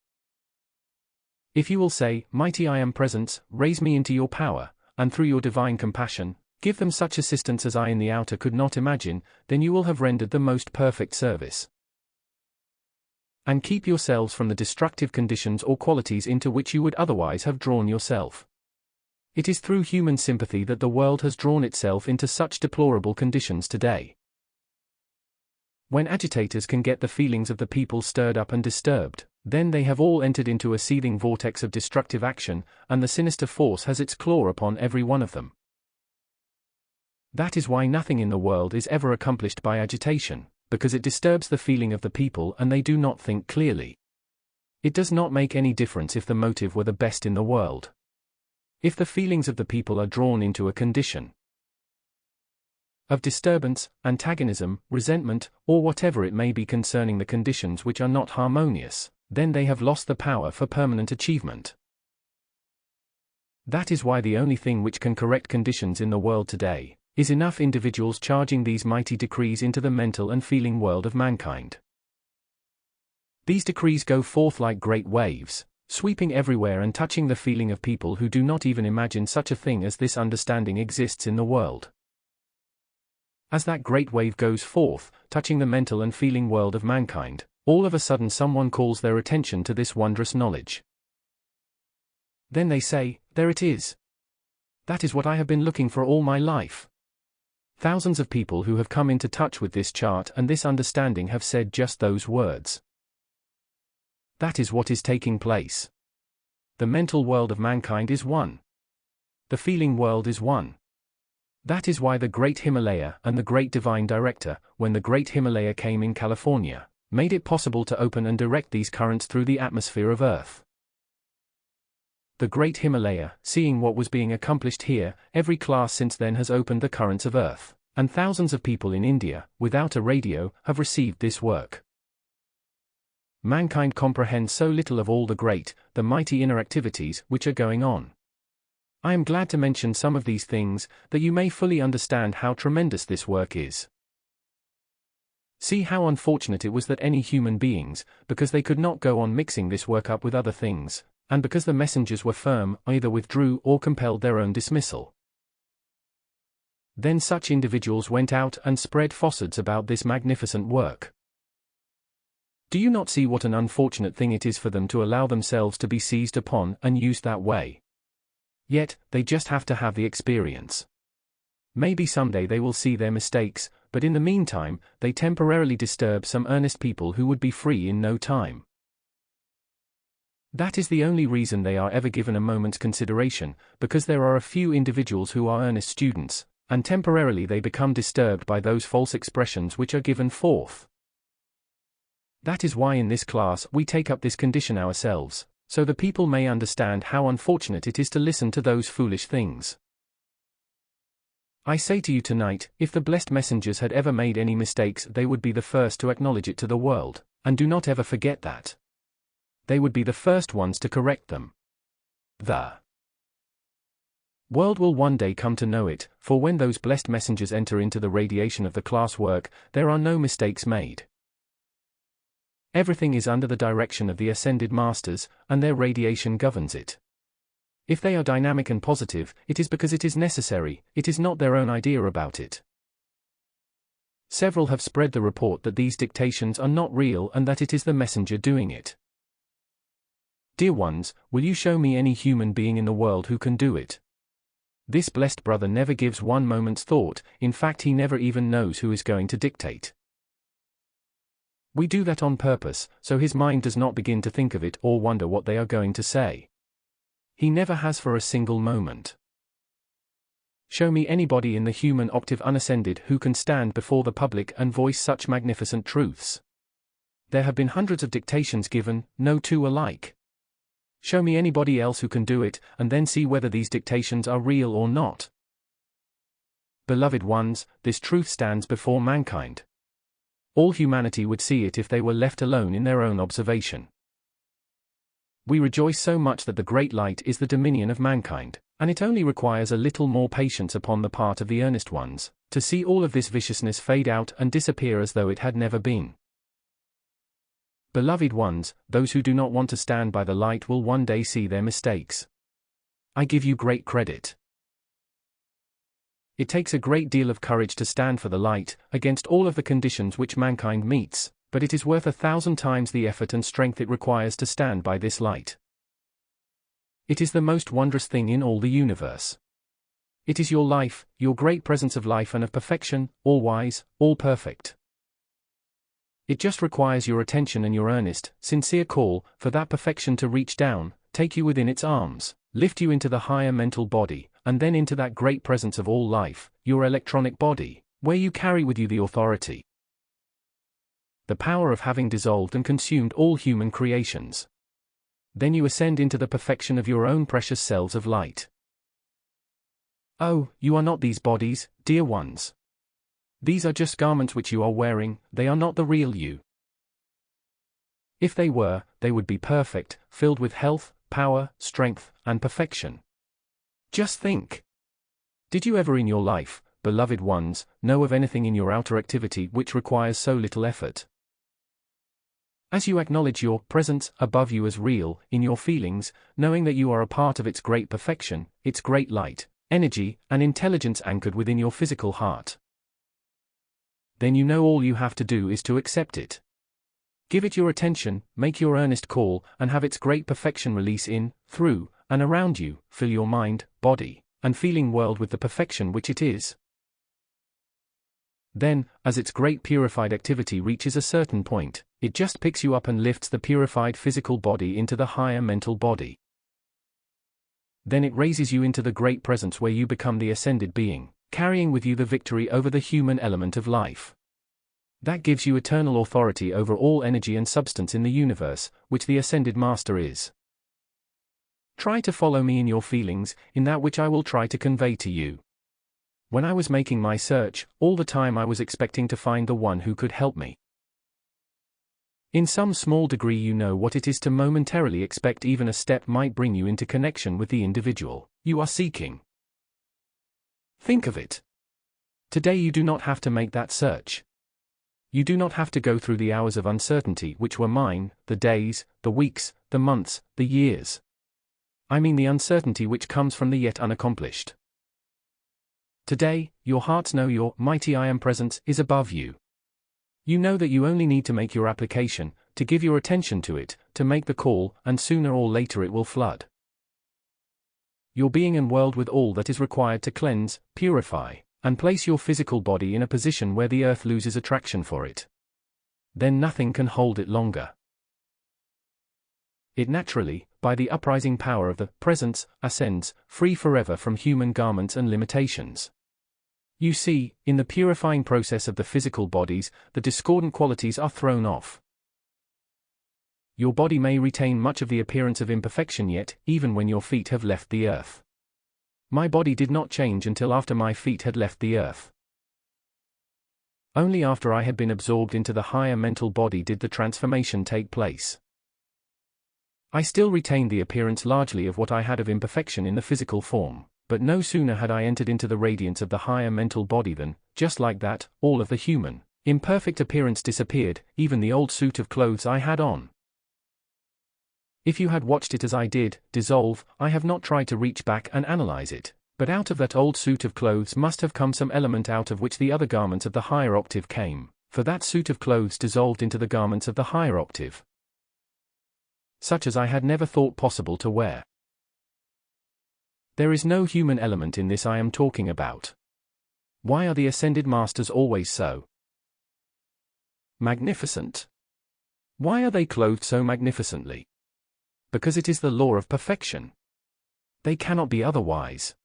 If you will say, Mighty I am presence, raise me into your power, and through your divine compassion, give them such assistance as I in the outer could not imagine, then you will have rendered the most perfect service. And keep yourselves from the destructive conditions or qualities into which you would otherwise have drawn yourself. It is through human sympathy that the world has drawn itself into such deplorable conditions today. When agitators can get the feelings of the people stirred up and disturbed, then they have all entered into a seething vortex of destructive action, and the sinister force has its claw upon every one of them. That is why nothing in the world is ever accomplished by agitation, because it disturbs the feeling of the people and they do not think clearly. It does not make any difference if the motive were the best in the world. If the feelings of the people are drawn into a condition of disturbance, antagonism, resentment, or whatever it may be concerning the conditions which are not harmonious, then they have lost the power for permanent achievement. That is why the only thing which can correct conditions in the world today is enough individuals charging these mighty decrees into the mental and feeling world of mankind. These decrees go forth like great waves, sweeping everywhere and touching the feeling of people who do not even imagine such a thing as this understanding exists in the world. As that great wave goes forth, touching the mental and feeling world of mankind, all of a sudden someone calls their attention to this wondrous knowledge. Then they say, there it is. That is what I have been looking for all my life. Thousands of people who have come into touch with this chart and this understanding have said just those words. That is what is taking place. The mental world of mankind is one. The feeling world is one. That is why the Great Himalaya and the Great Divine Director, when the Great Himalaya came in California, made it possible to open and direct these currents through the atmosphere of Earth. The Great Himalaya, seeing what was being accomplished here, every class since then has opened the currents of Earth, and thousands of people in India, without a radio, have received this work. Mankind comprehends so little of all the great, the mighty inner activities which are going on. I am glad to mention some of these things, that you may fully understand how tremendous this work is. See how unfortunate it was that any human beings, because they could not go on mixing this work up with other things, and because the messengers were firm, either withdrew or compelled their own dismissal. Then such individuals went out and spread falsehoods about this magnificent work. Do you not see what an unfortunate thing it is for them to allow themselves to be seized upon and used that way? Yet, they just have to have the experience. Maybe someday they will see their mistakes, but in the meantime, they temporarily disturb some earnest people who would be free in no time. That is the only reason they are ever given a moment's consideration, because there are a few individuals who are earnest students, and temporarily they become disturbed by those false expressions which are given forth. That is why in this class we take up this condition ourselves, so the people may understand how unfortunate it is to listen to those foolish things. I say to you tonight, if the blessed messengers had ever made any mistakes, they would be the first to acknowledge it to the world, and do not ever forget that. They would be the first ones to correct them. The world will one day come to know it, for when those blessed messengers enter into the radiation of the class work, there are no mistakes made. Everything is under the direction of the ascended masters, and their radiation governs it. If they are dynamic and positive, it is because it is necessary, it is not their own idea about it. Several have spread the report that these dictations are not real and that it is the messenger doing it. Dear ones, will you show me any human being in the world who can do it? This blessed brother never gives one moment's thought, in fact he never even knows who is going to dictate. We do that on purpose, so his mind does not begin to think of it or wonder what they are going to say. He never has for a single moment. Show me anybody in the human octave unascended who can stand before the public and voice such magnificent truths. There have been hundreds of dictations given, no two alike. Show me anybody else who can do it, and then see whether these dictations are real or not. Beloved ones, this truth stands before mankind. All humanity would see it if they were left alone in their own observation. We rejoice so much that the great light is the dominion of mankind, and it only requires a little more patience upon the part of the earnest ones, to see all of this viciousness fade out and disappear as though it had never been. Beloved ones, those who do not want to stand by the light will one day see their mistakes. I give you great credit. It takes a great deal of courage to stand for the light, against all of the conditions which mankind meets, but it is worth 1,000 times the effort and strength it requires to stand by this light. It is the most wondrous thing in all the universe. It is your life, your great presence of life and of perfection, all wise, all perfect. It just requires your attention and your earnest, sincere call, for that perfection to reach down, take you within its arms, lift you into the higher mental body, and then into that great presence of all life, your electronic body, where you carry with you the authority, the power of having dissolved and consumed all human creations. Then you ascend into the perfection of your own precious selves of light. Oh, you are not these bodies, dear ones. These are just garments which you are wearing, they are not the real you. If they were, they would be perfect, filled with health, power, strength, and perfection. Just think. Did you ever in your life, beloved ones, know of anything in your outer activity which requires so little effort? As you acknowledge your presence above you as real, in your feelings, knowing that you are a part of its great perfection, its great light, energy, and intelligence anchored within your physical heart, then you know all you have to do is to accept it. Give it your attention, make your earnest call, and have its great perfection release in, through, and around you, fill your mind, body, and feeling world with the perfection which it is. Then, as its great purified activity reaches a certain point, it just picks you up and lifts the purified physical body into the higher mental body. Then it raises you into the great presence where you become the ascended being, carrying with you the victory over the human element of life. That gives you eternal authority over all energy and substance in the universe, which the ascended master is. Try to follow me in your feelings, in that which I will try to convey to you. When I was making my search, all the time I was expecting to find the one who could help me. In some small degree you know what it is to momentarily expect even a step might bring you into connection with the individual you are seeking. Think of it. Today you do not have to make that search. You do not have to go through the hours of uncertainty which were mine, the days, the weeks, the months, the years. I mean the uncertainty which comes from the yet unaccomplished. Today, your hearts know your mighty I Am presence is above you. You know that you only need to make your application, to give your attention to it, to make the call, and sooner or later it will flood your being and world with all that is required to cleanse, purify, and place your physical body in a position where the earth loses attraction for it. Then nothing can hold it longer. It naturally, by the uprising power of the presence, ascends, free forever from human garments and limitations. You see, in the purifying process of the physical bodies, the discordant qualities are thrown off. Your body may retain much of the appearance of imperfection yet, even when your feet have left the earth. My body did not change until after my feet had left the earth. Only after I had been absorbed into the higher mental body did the transformation take place. I still retained the appearance largely of what I had of imperfection in the physical form, but no sooner had I entered into the radiance of the higher mental body than, just like that, all of the human, imperfect appearance disappeared, even the old suit of clothes I had on. If you had watched it as I did, dissolve, I have not tried to reach back and analyze it, but out of that old suit of clothes must have come some element out of which the other garments of the higher octave came, for that suit of clothes dissolved into the garments of the higher octave, such as I had never thought possible to wear. There is no human element in this I am talking about. Why are the ascended masters always so magnificent? Why are they clothed so magnificently? Because it is the law of perfection. They cannot be otherwise.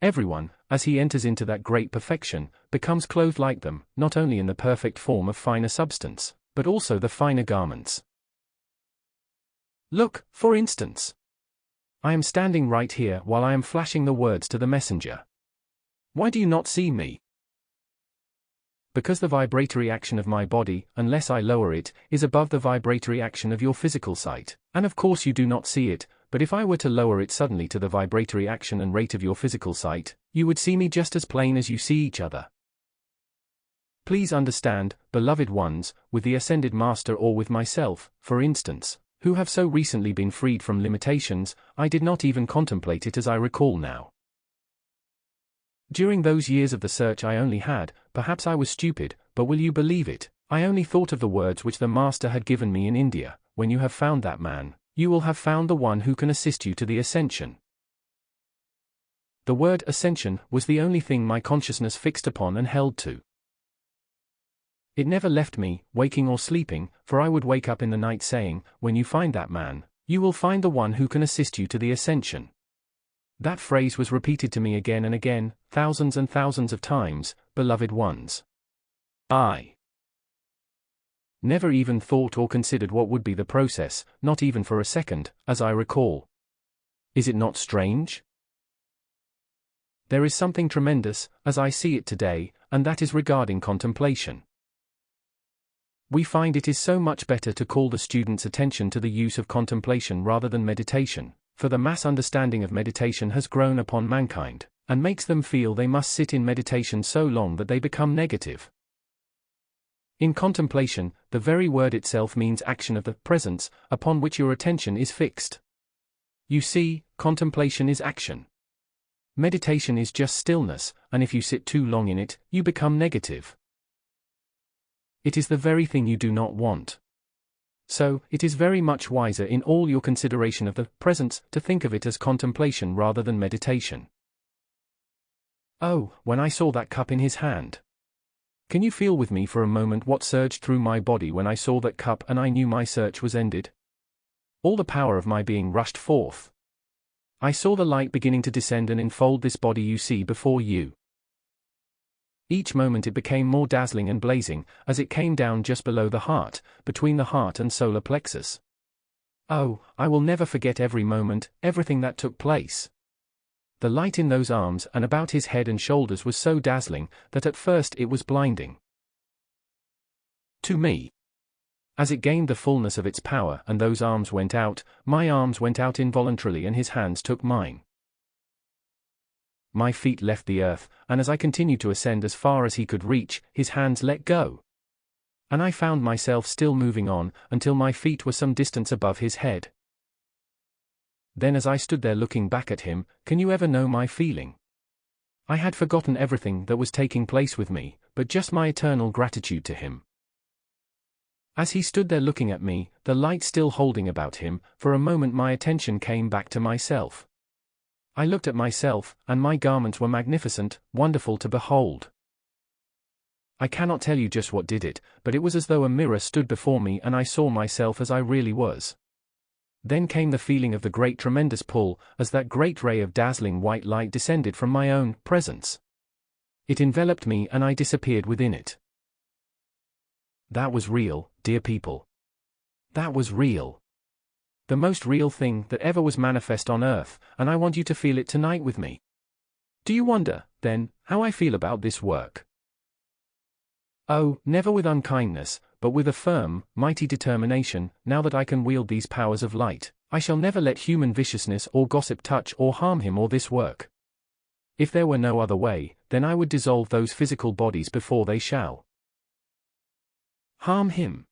Everyone, as he enters into that great perfection, becomes clothed like them, not only in the perfect form of finer substance, but also the finer garments. Look, for instance. I am standing right here while I am flashing the words to the messenger. Why do you not see me? because the vibratory action of my body, unless I lower it, is above the vibratory action of your physical sight, and of course you do not see it, but if I were to lower it suddenly to the vibratory action and rate of your physical sight, you would see me just as plain as you see each other. Please understand, beloved ones, with the Ascended Master or with myself, for instance, who have so recently been freed from limitations, I did not even contemplate it as I recall now. During those years of the search I only had, perhaps I was stupid, but will you believe it, I only thought of the words which the Master had given me in India: when you have found that man, you will have found the one who can assist you to the ascension. The word ascension was the only thing my consciousness fixed upon and held to. It never left me, waking or sleeping, for I would wake up in the night saying, when you find that man, you will find the one who can assist you to the ascension. That phrase was repeated to me again and again, thousands and thousands of times, beloved ones. I never even thought or considered what would be the process, not even for a second, as I recall. Is it not strange? There is something tremendous, as I see it today, and that is regarding contemplation. We find it is so much better to call the student's attention to the use of contemplation rather than meditation, for the mass understanding of meditation has grown upon mankind, and makes them feel they must sit in meditation so long that they become negative. In contemplation, the very word itself means action of the presence, upon which your attention is fixed. You see, contemplation is action. Meditation is just stillness, and if you sit too long in it, you become negative. It is the very thing you do not want. So, it is very much wiser in all your consideration of the presence to think of it as contemplation rather than meditation. Oh, when I saw that cup in his hand. Can you feel with me for a moment what surged through my body when I saw that cup and I knew my search was ended? All the power of my being rushed forth. I saw the light beginning to descend and enfold this body you see before you. Each moment it became more dazzling and blazing, as it came down just below the heart, between the heart and solar plexus. Oh, I will never forget every moment, everything that took place. The light in those arms and about his head and shoulders was so dazzling, that at first it was blinding. To me. As it gained the fullness of its power and those arms went out, my arms went out involuntarily and his hands took mine. My feet left the earth, and as I continued to ascend as far as he could reach, his hands let go. And I found myself still moving on, until my feet were some distance above his head. Then as I stood there looking back at him, can you ever know my feeling? I had forgotten everything that was taking place with me, but just my eternal gratitude to him. As he stood there looking at me, the light still holding about him, for a moment my attention came back to myself. I looked at myself, and my garments were magnificent, wonderful to behold. I cannot tell you just what did it, but it was as though a mirror stood before me and I saw myself as I really was. Then came the feeling of the great tremendous pull, as that great ray of dazzling white light descended from my own presence. It enveloped me and I disappeared within it. That was real, dear people. That was real. The most real thing that ever was manifest on earth, and I want you to feel it tonight with me. Do you wonder, then, how I feel about this work? Oh, never with unkindness, but with a firm, mighty determination. Now that I can wield these powers of light, I shall never let human viciousness or gossip touch or harm him or this work. If there were no other way, then I would dissolve those physical bodies before they shall harm him.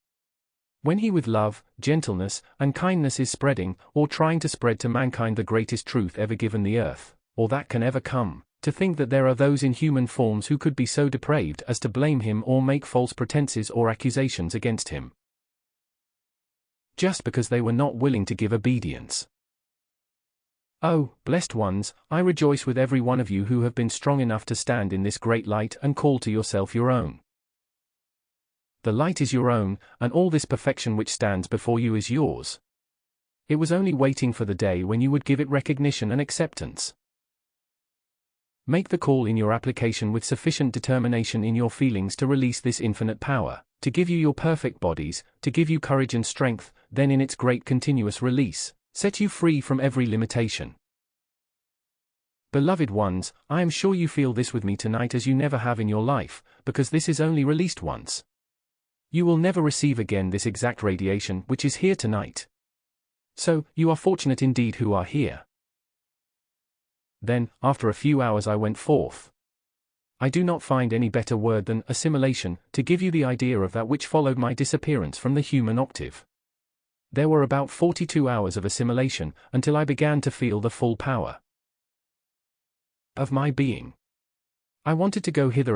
When he with love, gentleness, and kindness is spreading, or trying to spread to mankind the greatest truth ever given the earth, or that can ever come, to think that there are those in human forms who could be so depraved as to blame him or make false pretenses or accusations against him, just because they were not willing to give obedience. Oh, blessed ones, I rejoice with every one of you who have been strong enough to stand in this great light and call to yourself your own. The light is your own, and all this perfection which stands before you is yours. It was only waiting for the day when you would give it recognition and acceptance. Make the call in your application with sufficient determination in your feelings to release this infinite power, to give you your perfect bodies, to give you courage and strength, then in its great continuous release, set you free from every limitation. Beloved ones, I am sure you feel this with me tonight as you never have in your life, because this is only released once. You will never receive again this exact radiation which is here tonight. So, you are fortunate indeed who are here. Then, after a few hours I went forth. I do not find any better word than assimilation to give you the idea of that which followed my disappearance from the human octave. There were about 42 hours of assimilation until I began to feel the full power of my being. I wanted to go hither